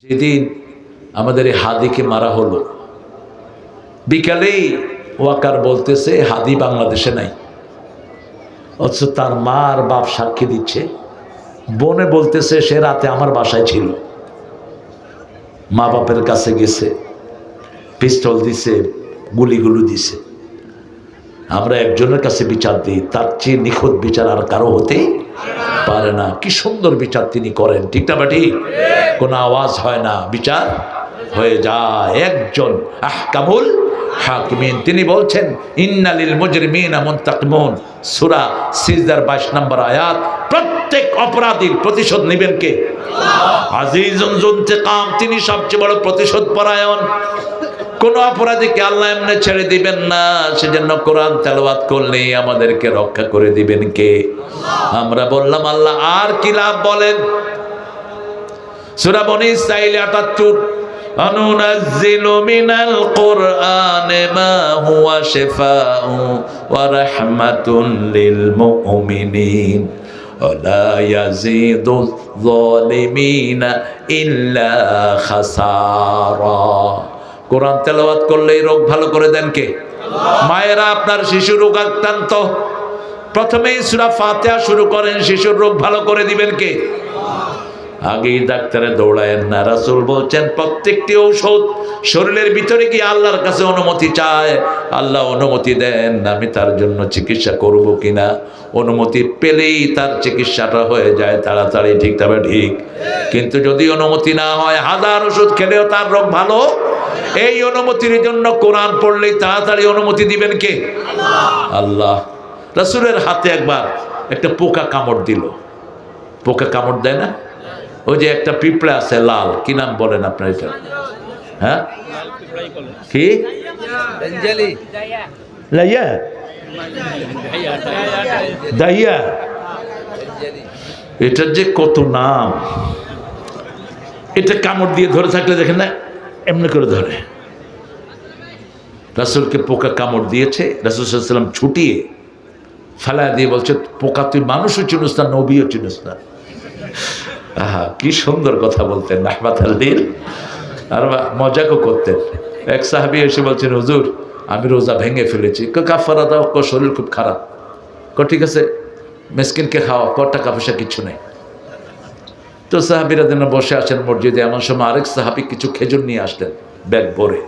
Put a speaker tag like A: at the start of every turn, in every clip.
A: যেদিন আমাদের এই হাদিকে মারা হলো, বিকালেই ওয়াকার বলতেছে হাদি বাংলাদেশে নাই, অথচ তার মা আর বাপ সাক্ষী দিচ্ছে। বোনে বলতেছে সে রাতে আমার বাসায় ছিল, মা বাপের কাছে গেছে, পিস্তল দিছে, গুলিগুলো দিছে। আমরা একজনের কাছে বিচার দিই, তার চেয়ে নিখুঁত বিচার আর কারো হতেই পারে না। কি সুন্দর বিচার তিনি করেন, ঠিক না বাটি? কোনো আওয়াজ হয় না, বিচার হয়ে যায়। একজন আহকামুল হাকিমিন, তিনি বলছেন ইন্নালিল মুজরিমিনা মুনতাকিমুন, সূরা সিজদার 22 নম্বর আয়াত। প্রত্যেক অপরাধীর প্রতিশোধ নেবেন কে? আজিজুন যুনতিকাম, তিনি সবচেয়ে বড় প্রতিশোধ পরায়ণ। কোন অপরাধীকে আল্লাহ এমনি ছেড়ে দিবেন না, সেজন্য কোরআন তেলাওয়াত করলে আমাদেরকে রক্ষা করে দিবেন কে? আমরা বললাম আল্লাহ। আর কি লাভ বলেন? সূরা বনী ইসরাঈল ৭৮, অনুনাজ্জিলু মিনাল কুরআনি মা হুয়া শিফাউ ওয়া রাহমাতুন লিল মুমিনিন ওয়া লা ইয়াজিদু যালিমিনা ইল্লা খাসারা। কোরআন তেলাওয়াত করলে রোগ ভালো করে দেন কে? মায়েরা, আপনার শিশু রোগ আক্রান্ত, প্রথমেই সূরা ফাতিহা শুরু করেন, শিশুর রোগ ভালো করে দিবেন কে? আগেই ডাক্তারে দৌড়ায়েন না। রাসূল বলছেন প্রত্যেকটি ঔষধ শরীরের ভিতরে গিয়ে আল্লাহর কাছে অনুমতি চায়, আল্লাহ অনুমতি দেন আমি তার জন্য চিকিৎসা করব কিনা। অনুমতি পেলেই তার চিকিৎসাটা হয়ে যায় তাড়াতাড়ি, ঠিক তবে ঠিক। কিন্তু যদি অনুমতি না হয়, হাজার ওষুধ খেলেও তার রোগ ভালো। এই অনুমতির জন্য কোরআন পড়লেই তাড়াতাড়ি অনুমতি দিবেন কে? আল্লাহ। রাসূলের হাতে একবার একটা পোকা কামড় দিল। পোকা কামড় দেয় না? ওই যে একটা পিঁপড়া আছে লাল, কি নাম বলেন আপনার এটা? হ্যাঁ, কি? লাইয়া, দাইয়া, এটার যে কত নাম। এটা কামড় দিয়ে ধরে থাকলে দেখেন না, এমনি করে ধরে। রাসূলকে পোকা কামড় দিয়েছে, রাসূল সাল্লাল্লাহু আলাইহি ওয়াসাল্লাম ছুটিয়ে ফেলা দিয়ে বলছে, পোকা তুই মানুষও চিনিস না, নবীও চিনিস না। আহা, কি সুন্দর কথা বলতেন রাহমাতাল লিল, আর মজাকও করতেন। এক সাহাবী এসে বলছেন, হুজুর আমি রোজা ভেঙে ফেলেছি। কাফারা দাও। শরীর খুব খারাপ। ঠিক আছে, মিসকিনকে খাওয়া, টাকা পয়সা কিছু নেই। তো সাহাবীরা যেন বসে আছেন মসজিদে, এমন সময় আরেক সাহাবী কিছু খেজুর নিয়ে আসলেন ব্যাগ ভরে।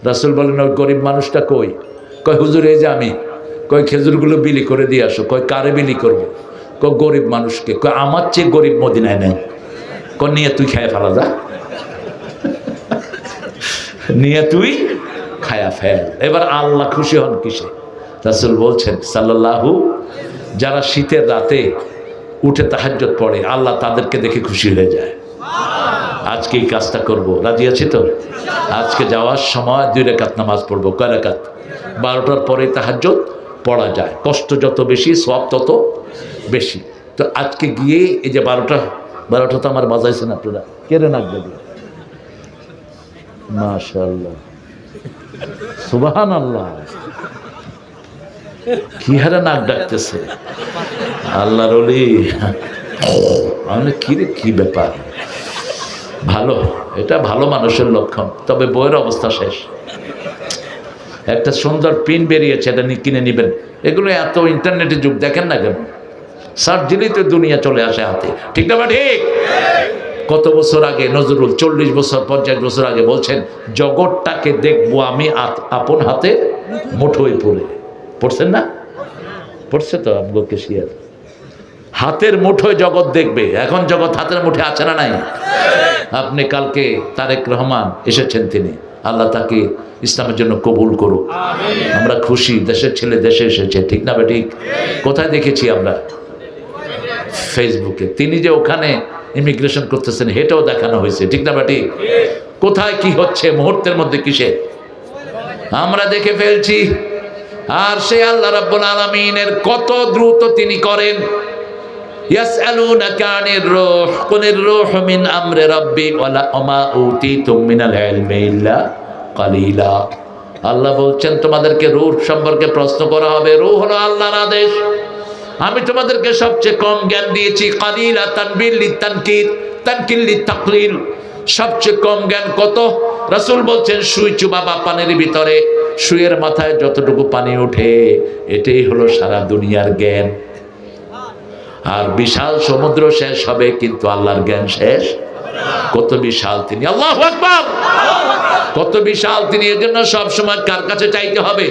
A: রাসূল বলেন, ওই গরিব মানুষটা কই? কয় হুজুর এই যে আমি। কয় খেজুরগুলো বিলি করে দিয়ে আসো। কয় কারে বিলি করবো? কয় গরিব মানুষকে। কয় আমার চেয়ে গরিব মদিনায় নেই। কয় নিয়ে তুই খায়া ফেলা যা, নিয়ে তুই খায়া ফেল। এবার আল্লাহ খুশি হন কিসে? রাসূল বলছেন সাল্লাল্লাহু, যারা শীতের রাতে উঠে তাহাজ্জুদ পড়ে আল্লাহ তাদেরকে দেখে খুশি হয়ে যায়। আজকে এই কাজটা করব, রাজি আছি তো? আজকে যাওয়ার সময় 2 রাকাত নামাজ পড়বো। কয় রাকাত? 12টার পরে তাহাজ্জুদ পড়া যায়। কষ্ট যত বেশি, সওয়াব তত বেশি। তো আজকে গিয়ে এই যে 12টা তো আমার বাজাইছেন আপনারা, কেড়ে নাক দেবে। মাশাআল্লাহ, সুবহানাল্লাহ, কি হারে নাক ডাকতেছে আল্লাহর ওলি। আমি কিরে, কি ব্যাপার? ভালো, এটা ভালো মানুষের লক্ষণ। তবে বইয়ের অবস্থা শেষ। একটা সুন্দর পিন বেরিয়েছে, এটা কিনে নেবেন। এগুলো এত ইন্টারনেটের যুগ, দেখেন না কেন? সার্চ দিলেই তো দুনিয়া চলে আসে হাতে, ঠিক না? ঠিক। কত বছর আগে নজরুল 40 বছর 50 বছর আগে বলছেন, জগৎটাকে দেখবো আমি আপন হাতে মুঠোয় পড়ে। পড়ছেন না? পড়ছে তো আমগোকে শিয়ার। হাতের মুঠোয় জগৎ দেখবে। এখন জগৎ হাতের মুঠে আছে না নাই? আপনি কালকে তারেক রহমান এসেছেন, তিনি, আল্লাহ তাকে ইসলামের জন্য কবুল করুক। আমরা খুশি, দেশের ছেলে দেশে এসেছে, ঠিক না ঠিক? কোথায় দেখেছি আমরা? ফেসবুকে। তিনি যে ওখানে ইমিগ্রেশন করতেছেন হেটাও দেখানো হয়েছে, ঠিক না ঠিক? কোথায় কি হচ্ছে মুহূর্তের মধ্যে, কিসে আমরা দেখে ফেলছি। আর সে আল্লাহ রাব্বুল আলামিনের কত দ্রুত তিনি করেন। ইয়াসআলুনাকা আনির রূহ কুলির রূহু মিন আমরি রাব্বি ওয়া মা উতীতুম মিনাল ইলমি ইল্লা কালিলা। আল্লাহ বলছেন তোমাদেরকে রূহ সম্পর্কে প্রশ্ন করা হবে। রূহ হলো আল্লাহর আদেশ, আমি তোমাদেরকে সবচেয়ে কম জ্ঞান দিয়েছি। কালিলা তানবিল লিতানকির, তানকিল লিতাকলিল। সবচেয়ে কম জ্ঞান কত? রাসূল বলছেন সুই চুবাবা পানির ভিতরে, সুইয়ের মাথায় যতটুকু পানি ওঠে এটাই হলো সারা দুনিয়ার জ্ঞান। আর বিশাল সমুদ্র শেষ হবে কিন্তু আল্লাহর জ্ঞান শেষ কত বিশাল তিনি, আল্লাহু আকবার, কত বিশাল তিনি। এর জন্য সবসময় কার কাছে চাইতে হবে?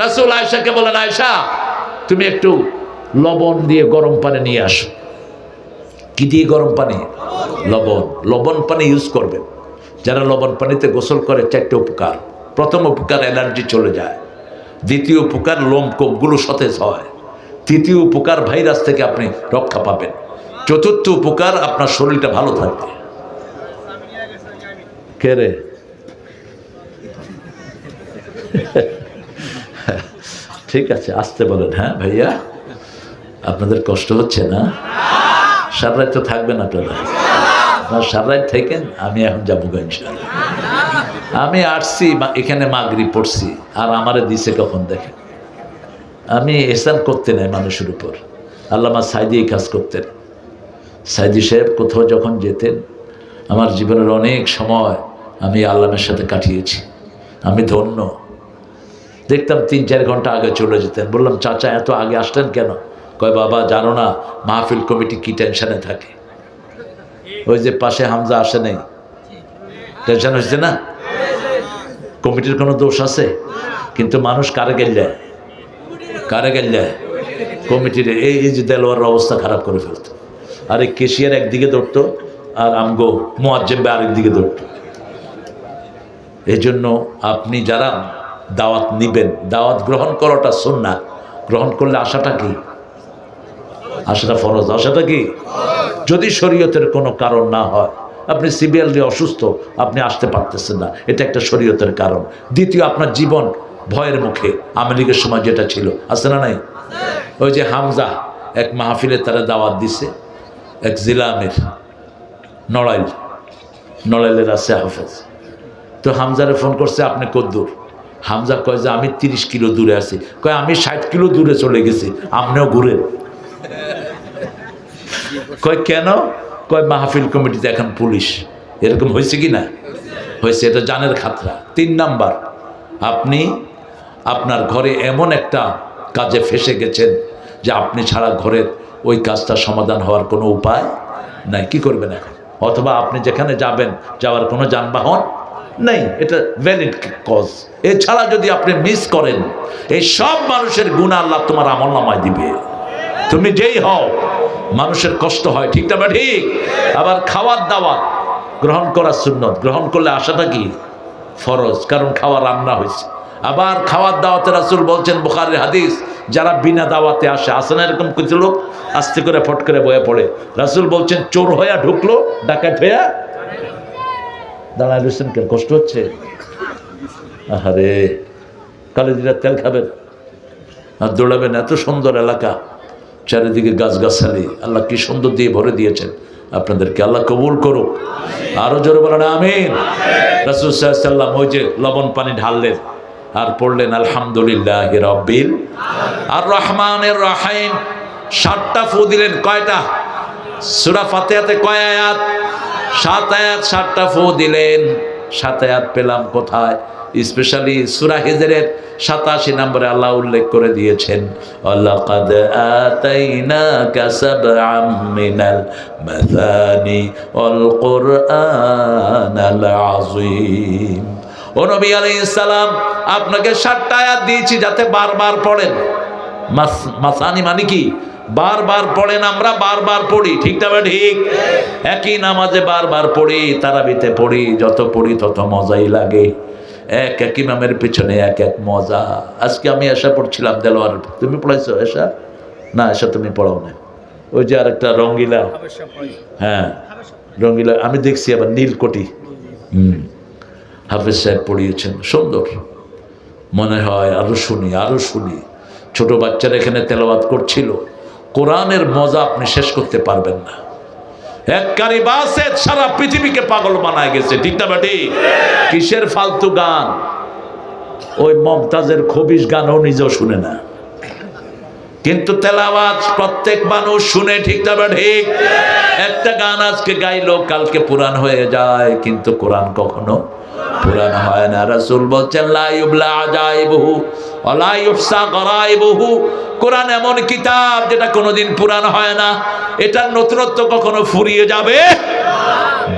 A: রাসূল আয়েশাকে বলেন, আয়েশা তুমি একটু লবণ দিয়ে গরম পানি নিয়ে আসো। কি দিয়ে গরম পানি? লবণ। লবণ পানি ইউজ করবেন। যারা লবণ পানিতে গোসল করে 4টে উপকার। প্রথম উপকার এনার্জি চলে যায়, দ্বিতীয় উপকার লোমকূপগুলো সতেজ হয়, তৃতীয় উপকার ভাইরাস থেকে আপনি রক্ষা পাবেন, চতুর্থ উপকার আপনার শরীরটা ভালো থাকবে। কে রে? ঠিক আছে, আসতে বলেন। হ্যাঁ ভাইয়া, আপনাদের কষ্ট হচ্ছে না? সারা রাত তো থাকবেন আপনারা? সারা রাত থাকেন, আমি এখন যাবো ইনশাআল্লাহ। আমি আসছি এখানে মাগরিব পড়ছি, আর আমারে দিছে কখন দেখেন। আমি এহসান করতে নাই মানুষের উপর। আল্লামা সাইদি এই কাজ করতেন। সাইদি সাহেব কোথাও যখন যেতেন, আমার জীবনের অনেক সময় আমি আল্লামের সাথে কাটিয়েছি। আমি ধন্য। দেখতাম 3-4 ঘন্টা আগে চলে যেতেন। বললাম, চাচা এত আগে আসলেন কেন? কয়, বাবা জানো না মাহফিল কমিটি কি টেনশনে থাকে। ওই যে পাশে হামজা আসে নাই, টেনশন হচ্ছে না? কমিটির কোনো দোষ আছে? কিন্তু মানুষ কারে গেলে কমিটির এই যে দেলোয়ার অবস্থা খারাপ করে ফেলত। আর এই কেশিয়ার একদিকে ধরতো, আর আমগো মুয়াজ্জিম আরেক দিকে ধরতো। এই জন্য আপনি যারা দাওয়াত নিবেন, দাওয়াত গ্রহণ করাটা সুন্নাত। গ্রহণ করলে আশাটা কি? আশাটা ফরজ। আশাটা কি? যদি শরীয়তের কোনো কারণ না হয়, আপনি সিভিয়ারলি অসুস্থ, আপনি আসতে পারতেছেন না, এটা একটা শরীয়তের কারণ। দ্বিতীয়, আপনার জীবন ভয়ের মুখে। আওয়ামী লীগের সময় যেটা ছিল, আছে না নাই? ওই যে হামজা এক মাহফিলে তারা দাওয়াত দিছে, এক জিলামের নড়াইলের আছে হাফেজ। তো হামজারে ফোন করছে, আপনি কদ্দূর? হামজা কয় যে আমি 30 কিলো দূরে আছি। কয় আমি 60 কিলো দূরে চলে গেছি, আপনিও ঘুরেন। কয় কেন? কয় মাহফিল কমিটিতে এখন পুলিশ। এরকম হয়েছে কি না? হয়েছে। এটা জানের খাতরা। 3 নাম্বার, আপনি আপনার ঘরে এমন একটা কাজে ফেসে গেছেন যে আপনি ছাড়া ঘরের ওই কাজটা সমাধান হওয়ার কোনো উপায় নাই। কি করবেন এখন? অথবা আপনি যেখানে যাবেন, যাওয়ার কোনো যানবাহন নেই। এটা ভ্যালিড কজ। এছাড়া যদি আপনি মিস করেন, এই সব মানুষের গুনাহ আল্লাহ তোমার আমলনামায় দিবে। তুমি যেই হও, মানুষের কষ্ট হয়, ঠিক না? ঠিক। আবার খাওয়ার দাওয়াত গ্রহণ করা সুন্নত, গ্রহণ করলে আশাটা কি? ফরজ, কারণ খাওয়া রান্না হয়েছে। আবার খাওয়ার দাওয়াতে রাসূল বলছেন, বুখারীর হাদিস, যারা বিনা দাওয়াতে আসে না এরকম কিছু লোক আস্তে করে ফট করে বয়ে পড়ে। রাসূল বলছেন, চোর হইয়া ঢুকলো, ডাকাত হইয়া দাঁড়ায় রয়েছেন। কেন কষ্ট হচ্ছে? আহারে, কালে দিলে তেল খাবেন আর দৌড়াবেন। এত সুন্দর এলাকা, চারিদিকে গাছগাছালি, আল্লাহ কি সুন্দর দিয়ে ভরে দিয়েছেন আপনাদেরকে। আল্লাহ কবুল করুক। আরো জোরে বলেন আমিন। রাসূল সাল্লাল্লাহু আলাইহি ওয়াসাল্লাম ওই যে লবণ পানি ঢাললেন আর পড়লেন আলহামদুলিল্লাহি রাব্বিল আর রহমানির রহিম। 7টা ফু দিলেন। কয়টা? সূরা ফাতিহাতে কয় আয়াত? 7 আয়াত। 7টা ফু দিলেন। 7 আয়াত পেলাম কোথায়? স্পেশালি সূরা হিজরের 87 নম্বরে আল্লাহ উল্লেখ করে দিয়েছেন, লাকাদ আতাইনাকা সাবআম মিনাল মাসানি ওয়াল কুরআনাল আযীম। ও নবী আলাইহিস সালাম, আপনাকে 7টা আয়াত দিয়েছি যাতে বারবার পড়েন। মাসানি মানে কি? বারবার পড়েন। আমরা বারবার পড়ি, ঠিক না? ঠিক। একই নামাজে বারবার পড়ি, তারাবিতে পড়ি, যত পড়ি তত মজাই লাগে। এক এক ইমামের পিছনে এক এক মজা। আজকে আমি এশা পড়ছিলাম দেলোয়ার। তুমি পড়াইছো এশা? না, এশা তুমি পড়াও না। ওই যে আরেকটা রঙ্গিলা, হ্যাঁ রঙ্গিলা আমি দেখছি। আবার নীলকটি হাফেজ সাহেব পড়িয়েছেন, সুন্দর। মনে হয় আরো শুনি। ছোট বাচ্চারা এখানে তেলাওয়াত করছিল। কোরআনের মজা আপনি শেষ করতে পারবেন না। এক কারিবাসে সারা পৃথিবীকে পাগল বানায় গেছে, ঠিক না? ঠিক। কিসের ফালতু গান? ওই মমতাজের খবিশ গানও নিজেও শুনে না। কিন্তু তেলাওয়াত প্রত্যেক মানুষ শুনে, ঠিক তবে ঠিক। একটা গান আজকে গাইলো কালকে পুরান হয়ে যায়, কিন্তু কোরআন কখনো পুরান হয় না। রাসূল বলছেন লা ইউবলা আজাইবুহু ওয়া লা ইহসা গরাইবুহু। কোরআন এমন কিতাব যেটা কোনোদিন পুরান হয় না, এটার নতুনত্ব কখনো ফুরিয়ে যাবে।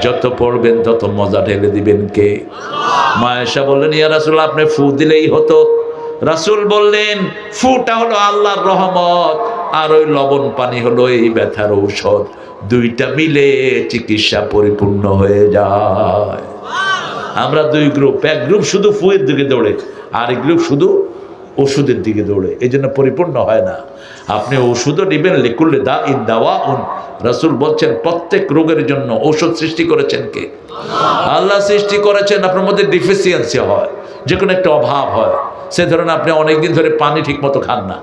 A: যত পড়বেন তত মজা ঢেলে দিবেন কে? মা আয়েশা বললেন ইয়া রাসূলুল্লাহ আপনি ফু দিলেই হতো। রাসূল বললেন ফুটা হলো আল্লাহর রহমত, আর ওই লবণ পানি হলো এই ব্যথার ঔষধ। দুইটা মিলে চিকিৎসা পরিপূর্ণ হয়ে যায়। আমরা দুই গ্রুপ, এক গ্রুপ শুধু ফুয়ের দিকে দৌড়ে, আর এক গ্রুপ শুধু ওষুধের দিকে দৌড়ে, এই জন্য পরিপূর্ণ হয় না। আপনি ওষুধও দিবেন, লিকুল্লি দা ইন দাওয়াউন। রাসূল বলছেন প্রত্যেক রোগের জন্য ঔষধ সৃষ্টি করেছেন কে? আল্লাহ সৃষ্টি করেছেন। আপনার মধ্যে ডিফিসিয়েন্সি হয়, যে কোনো একটা অভাব হয়, সে ধরেন আপনি অনেকদিন ধরে পানি ঠিক মতো খান না,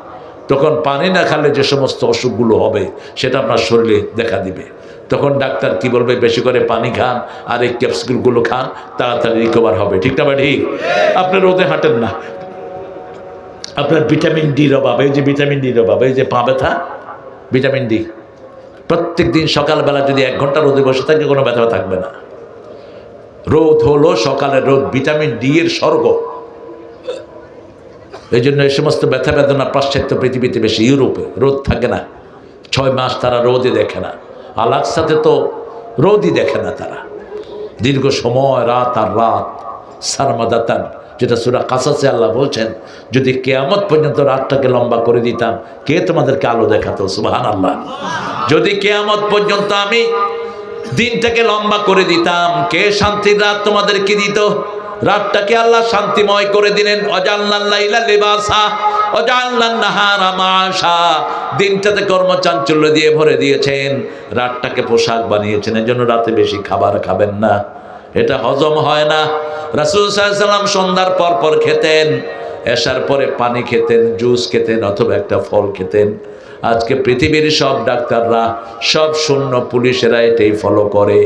A: তখন পানি না খেলে যে সমস্ত অসুখগুলো হবে সেটা আপনার শরীরে দেখা দিবে। তখন ডাক্তার কি বলবে? বেশি করে পানি খান আর এই ক্যাপসুলগুলো খান, তাড়াতাড়ি রিকভার হবে। ঠিক না ঠিক? আপনি রোদে হাঁটেন না, আপনার ভিটামিন ডির অভাব, এই যে ভিটামিন ডির অভাব, এই যে পা ব্যথা, ভিটামিন ডি প্রত্যেক দিন সকালবেলা যদি 1 ঘন্টা রোদে বসে থাকে কোনো ব্যথা থাকবে না। রোদ হলো সকালের রোদ, ভিটামিন ডি এর স্বর্গ। এই জন্য এই সমস্ত ব্যথা বেদনা পাশ্চাত্য পৃথিবীতে বেশি। ইউরোপে রোদ থাকে না, 6 মাস তারা রোদে দেখে না। আলাক্সাতে তো রোদই দেখে না তারা, দীর্ঘ সময় রাত আর রাত সারমাদাতান, যেটা সূরা কাসাসে আল্লাহ বলছেন যদি কিয়ামত পর্যন্ত রাতটাকে লম্বা করে দিতাম কে তোমাদেরকে আলো দেখাতো? সুবহানাল্লাহ। যদি কিয়ামত পর্যন্ত আমি দিনটাকে লম্বা করে দিতাম কে শান্তির রাত তোমাদেরকে দিত? রাতটাকে আল্লাহ শান্তিময় করে দিলেন। অজাল্লাল লাইলা লিবাসা অজাল্লান নাহারা মাশা। দিনটাতে কর্মচাঞ্চল্য দিয়ে ভরে দিয়েছেন, রাতটাকে পোশাক বানিয়েছেন। এজন্য রাতে বেশি খাবার খাবেন না, এটা হজম হয় না। রাসূল সাল্লাল্লাহু আলাইহি ওয়াসাল্লাম সন্ধ্যার পর পর খেতেন, এশার পরে পানি খেতেন, জুস খেতেন অথবা একটা ফল খেতেন। আজকে পৃথিবীর সব ডাক্তাররা, সব শূন্য পুলিশেরা এটাই ফলো করে।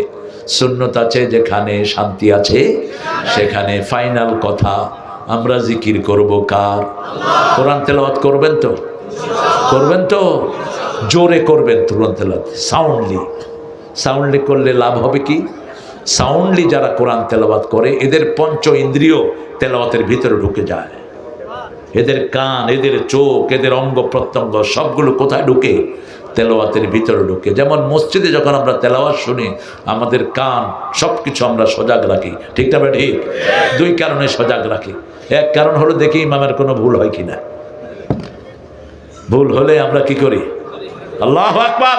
A: সুন্নত আছে যেখানে, শান্তি আছে সেখানে। ফাইনাল কথা, আমরা জিকির করব কার? কোরআন তেলাওয়াত করবেন তো? করবেন তো? জোরে করবেন কোরআন তেলাওয়াত, সাউন্ডলি করলে লাভ হবে কি? সাউন্ডলি যারা কোরআন তেলাওয়াত করে এদের পঞ্চ ইন্দ্রিয় তেলাওয়াতের ভিতরে ঢুকে যায়। এদের কান, এদের চোখ, এদের অঙ্গ প্রত্যঙ্গ সবগুলো কোথায় ঢুকে? তেলাওয়াতের ভিতরে ঢুকে। যেমন মসজিদে যখন আমরা তেলাওয়াত শুনি আমাদের কান সবকিছু আমরা সজাগ রাখি। ঠিক না ঠিক? 2 কারণে সজাগ রাখি। এক কারণ হলো দেখি ইমামের কোনো ভুল হয় কিনা। ভুল হলে আমরা কি করি? আল্লাহু আকবার।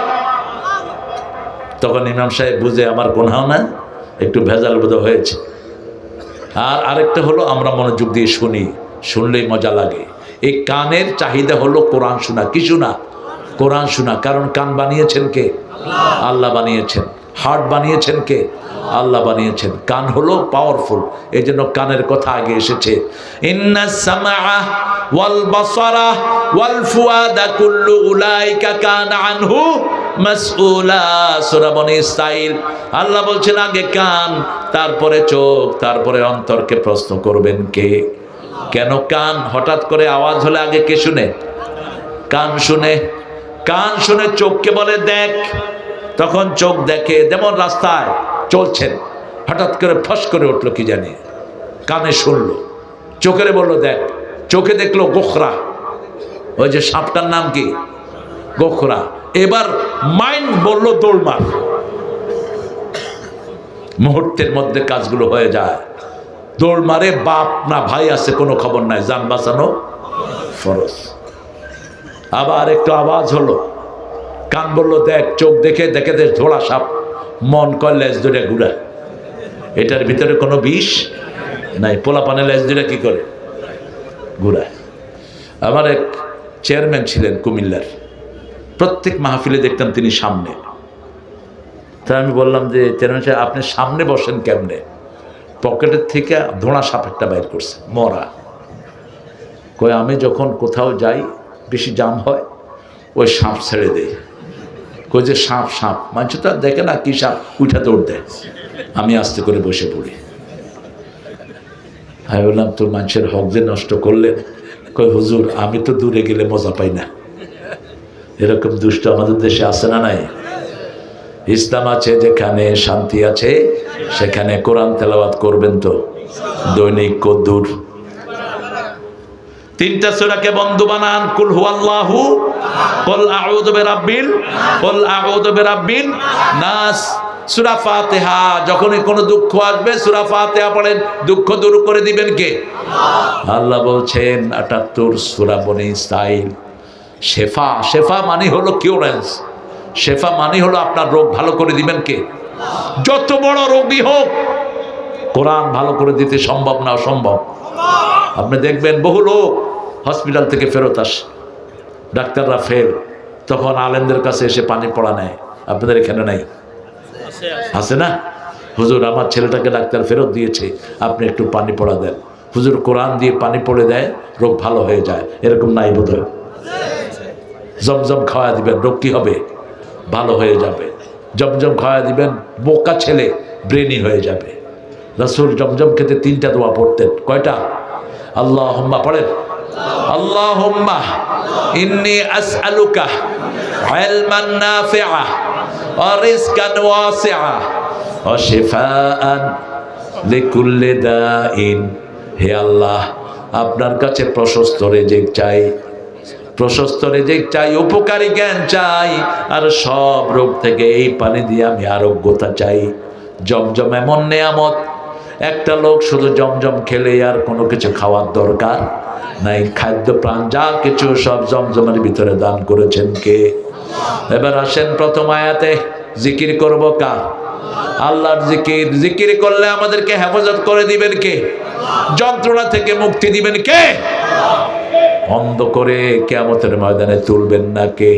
A: তখন ইমাম সাহেব বুঝে আমার গুনাহ না, একটু ভেজাল বোধ হয়েছে। আর আরেকটা হলো আমরা মনোযোগ দিয়ে শুনি, শুনলেই মজা লাগে। এই কানের চাহিদা হলো কোরআন শোনা। কি শোনা? কোরআন শোনা। কারণ কান বানিয়েছেন কে? আল্লাহ বানিয়েছেন। হার্ট বানিয়েছেন কে? আল্লাহ বানিয়েছেন। কান হলো পাওয়ারফুল, এই জন্য কানের কথা আগে এসেছে। ইন্নাস সামআ ওয়াল বাসারা ওয়াল ফুআদা কুল্লু উলাইকা কানা আনহু মাসউলা। সূরা বনী ইসরাঈল আল্লাহ বলছেন আগে কান, তারপরে চোখ, তারপরে অন্তরকে প্রশ্ন করবেন কে? কেন কান? হঠাৎ করে আওয়াজ হলে আগে কে শুনে? কান শুনে। কান শুনে চোখকে বলে দেখ, তখন চোখ দেখে। যেমন রাস্তায় চলছেন, হঠাৎ করে ফস করে উঠলো কি জানি, কানে শুনলো, চোখের বললো দেখ, চোখে দেখলো গোখরা, ওই যে সাপটার নাম কি? গোখরা। এবার মাইন্ড বললো দৌড় মার। মুহূর্তের মধ্যে কাজগুলো হয়ে যায়। দৌড় মারে, বাপ না ভাই আছে কোনো খবর নাই, জান বাঁচানো ফরজ। আবার একটু আওয়াজ হলো, কান বললো দেখ, চোখ দেখে দেখে দেখ ধোড়া সাপ, মন কয় লেজ ধরে ঘুরা, এটার ভিতরে কোনো বিষ নাই। পোলা পানে লেজ ধরে কি করে? ঘুরায়। আমার এক চেয়ারম্যান ছিলেন কুমিল্লার, প্রত্যেক মাহফিলে দেখতাম তিনি সামনে। তাই আমি বললাম যে চেয়ারম্যান সাহেব আপনি সামনে বসেন কেমনে? পকেটের থেকে ধোঁড়া সাপ একটা বাইর করছে, মরা। কই আমি যখন কোথাও যাই বেশি জাম হয় ওই সাপ ছেড়ে দেয়। কই যে সাপ সাপ, মানুষ তো আর দেখে না কি সাপ, উঠা দৌড় দেয়। আমি আস্তে করে বসে পড়ি। আমি বললাম তোর মানুষের হক যে নষ্ট করলেন। কই হুজুর আমি তো দূরে গেলে মজা পাই না, এরকম দুষ্ট আমাদের দেশে আছে না নাই? ইসলাম আছে যেখানে, শান্তি আছে সেখানে কোরআন তেলাওয়াত করবেন তো দৈনিক কদ্দুর? 3টা সূরাকে বন্ধু বানান। কুল হুয়াল্লাহু, কুল আউযু বিরাব্বিন নাস, সূরা ফাতিহা। যখনই কোনো দুঃখ আসবে সূরা ফাতিহা পড়েন, দুঃখ দূর করে দিবেন কে? আল্লাহ বলছেন 78 সূরা বনি ইসরাইল। শেফা, শেফা মানে হলো কিউরেন্স, শেফা মানে হলো আপনার রোগ ভালো করে দিবেন কে? যত বড় রোগী হোক, কোরআন ভালো করে দিতে সম্ভব না অসম্ভব? আপনি দেখবেন বহু লোক হসপিটাল থেকে ফেরত আসে, ডাক্তাররা ফেল, তখন আলেমদের কাছে এসে পানি পড়া নেয়। আপনাদের এখানে নাই? আছে না? হুজুর আমার ছেলেটাকে ডাক্তার ফেরত দিয়েছে, আপনি একটু পানি পড়া দেন। হুজুর কোরআন দিয়ে পানি পড়ে দেয়, রোগ ভালো হয়ে যায়। এরকম নাই বোধহয়? জমজম খাওয়া দিবেন, রোগ কি হবে? ভালো হয়ে যাবে। জমজম খাওয়া দিবেন, বোকা ছেলে ব্রেনি হয়ে যাবে। রাসূল জমজম খেতে 3টা দোয়া পড়তেন। কয়টা? আল্লাহুম্মা পড়েন, আল্লাহুম্মা ইন্নী আসআলুকা ইলমান নাফিআ ওয়া রিজকান ওয়াসিআ ওয়া শিফাআন লিকুল্লি দাইন। হে আল্লাহ, আপনার কাছে প্রশস্ত রিজিক চাই, প্রশস্ত রিজিক চাই, উপকারী জ্ঞান চাই, আর সব রোগ থেকে এই পানি দিয়ে আমি আরোগ্যতা চাই। জমজম এমন নেয়ামত, একটা লোক শুধু জমজম খেলে আর কোনো কিছু খাওয়ার দরকার নাই। খাদ্য প্রাণ যা কিছু সব জমজমের ভিতরে দান করেছেন কে? এবার আসেন প্রথম আয়াতে, জিকির করব কার? আল্লাহর জিকির। জিকির করলে আমাদেরকে হেফাজত করে দিবেন কে? যন্ত্রণা থেকে মুক্তি দিবেন কে? অন্ধ করে কিয়ামতের ময়দানে তুলবেন না কে?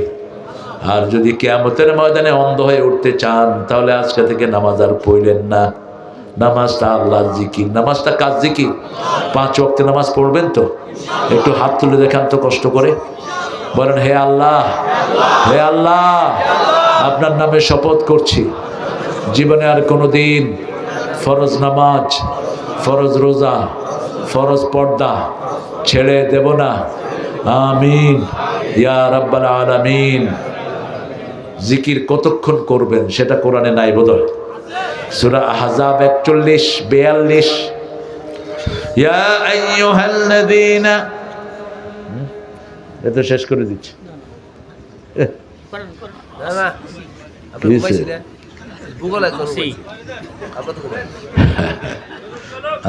A: আর যদি কিয়ামতের ময়দানে অন্ধ হয়ে উঠতে চান, তাহলে আজকে থেকে নামাজ আর পড়লেন না। নামাজটা আল্লাহর জিকির, নামাজটা কার জিকির? 5 ওয়াক্ত নামাজ পড়বেন তো? একটু হাত তুলে দেখান তো কষ্ট করে, বলেন হে আল্লাহ, হে আল্লাহ, আপনার নামে শপথ করছি, জীবনে আর কোনোদিন ফরজ নামাজ, ফরজ রোজা, ফরজ পর্দা ছেড়ে দেব না। আমিন ইয়া রাব্বাল আলামিন। জিকির কতক্ষণ করবেন সেটা কোরআনে নাই বোধহয়। সূরা আহজাব 41-42, ইয়া আইয়ুহাল্লাযীনা, এটা শেষ করে দিচ্ছি।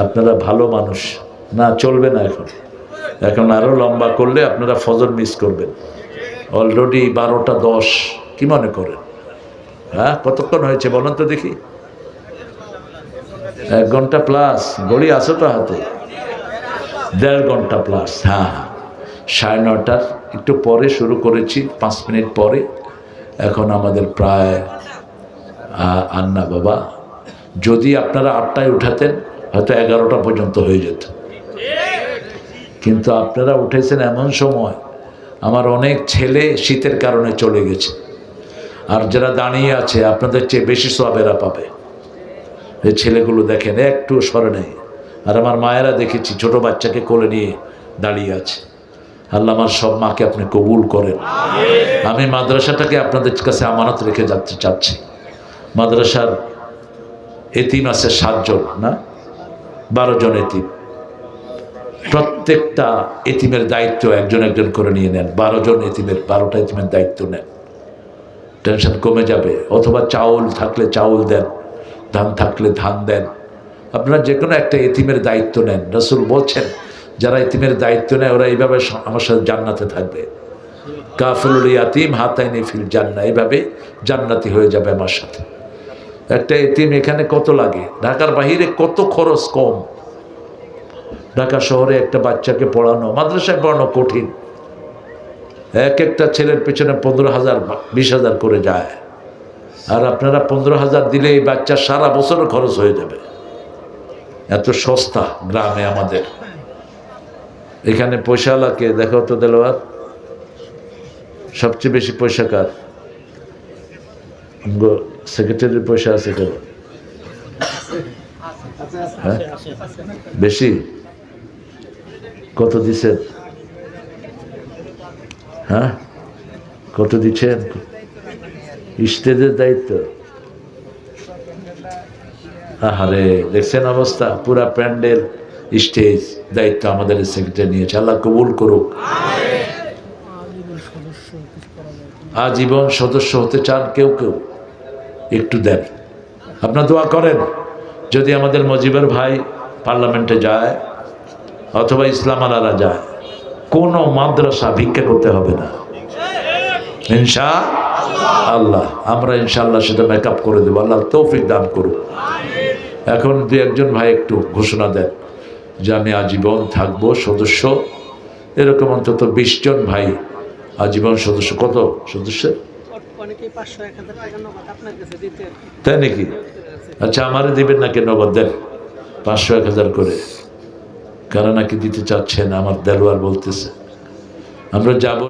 A: আপনারা ভালো মানুষ না, চলবে না এখন, এখন আরো লম্বা করলে আপনারা ফজর মিস করবেন। অলরেডি 12টা 10, কি মনে করেন? হ্যাঁ, কতক্ষণ হয়েছে বলেন তো দেখি? 1 ঘন্টা প্লাস। ঘড়ি আছে তো হাতে? 1.5 ঘন্টা প্লাস। হ্যাঁ, 9:30 একটু পরে শুরু করেছি, 5 মিনিট পরে। এখন আমাদের প্রায় আন্না বাবা, যদি আপনারা 8টায় উঠাতেন হয়তো 11টা পর্যন্ত হয়ে যেত, কিন্তু আপনারা উঠেছেন এমন সময় আমার অনেক ছেলে শীতের কারণে চলে গেছে, আর যারা দাঁড়িয়ে আছে আপনাদের চেয়ে বেশি সওয়াবেরা পাবে। এই ছেলেগুলো দেখেন একটু সরে নেই, আর আমার মায়েরা দেখেছি ছোট বাচ্চাকে কোলে নিয়ে দাঁড়িয়ে আছে। আল্লাহ আমার সব মাকে আপনি কবুল করেন। আমি মাদ্রাসাটাকে আপনাদের কাছে আমানত রেখে যাচ্ছি চাচ্ছি। মাদ্রাসার এতিম আছে 7 জন, না 12 জন এতিম। প্রত্যেকটা এতিমের দায়িত্ব একজন একজন করে নিয়ে নেন। 12 জন এতিমের, 12টা এতিমের দায়িত্ব নেন, টেনশন কমে যাবে। অথবা চাউল থাকলে চাউল দেন, ধান থাকলে ধান দেন। আপনারা যে কোনো একটা এতিমের দায়িত্ব নেন। রাসূল বলছেন যারা এতিমের দায়িত্ব নেয় ওরা এইভাবে আমার সাথে জান্নাতে থাকবে। কাফিলুল ইয়াতিম হাতাইনি ফিল জান্নাহ, এইভাবে জান্নাতি হয়ে যাবে আমার সাথে। একটা এতিম এখানে কত লাগে, ঢাকার বাহিরে কত খরচ কম। ঢাকা শহরে একটা বাচ্চাকে পড়ানো, মাদ্রাসায় পড়ানো কঠিন। এক একটা ছেলের পেছনে 15,000 20,000 করে যায়, আর আপনারা 15,000 দিলে এই বাচ্চার সারা বছর খরচ হয়ে যাবে। এত সস্তা গ্রামে আমাদের। এখানে পয়সাওয়ালাকে দেখো তো দেলোয়ার, সবচেয়ে বেশি পয়সা কার? সেক্রেটারির পয়সা আছে কেন? হ্যাঁ, বেশি কত দিছেন? হ্যাঁ, কত দিচ্ছেন? স্টেজের দায়িত্ব, আহারে দেখছেন অবস্থা, পুরা প্যান্ডেল স্টেজ দায়িত্ব আমাদের সেক্রেটারি নিয়েছে। আল্লাহ কবুল করুক। আজীবন সদস্য হতে চান কেউ কেউ, একটু দেন, আপনার দোয়া করেন। যদি আমাদের মজিবর ভাই পার্লামেন্টে যায় অথবা ইসলাম আলারা যায়, কোনো মাদ্রাসা ভিক্ষা করতে হবে না ইনশাআল্লাহ। আমরা ইনশাআল্লাহ সেটা মেকআপ করে দেবো। আল্লাহ তৌফিক দান করুক। এখন দু একজন ভাই একটু ঘোষণা দেন যে আমি আজীবন থাকবো সদস্য, এরকম অন্তত 20 জন ভাই আজীবন সদস্য। কত সদস্য? তাই নাকি? আচ্ছা, আমারে দিবেন নাকি নগদ? দেন 500-1000 করে, কারা নাকি দিতে চাচ্ছেন, আমার দেলোয়ার বলতেছে। আমরা যাব।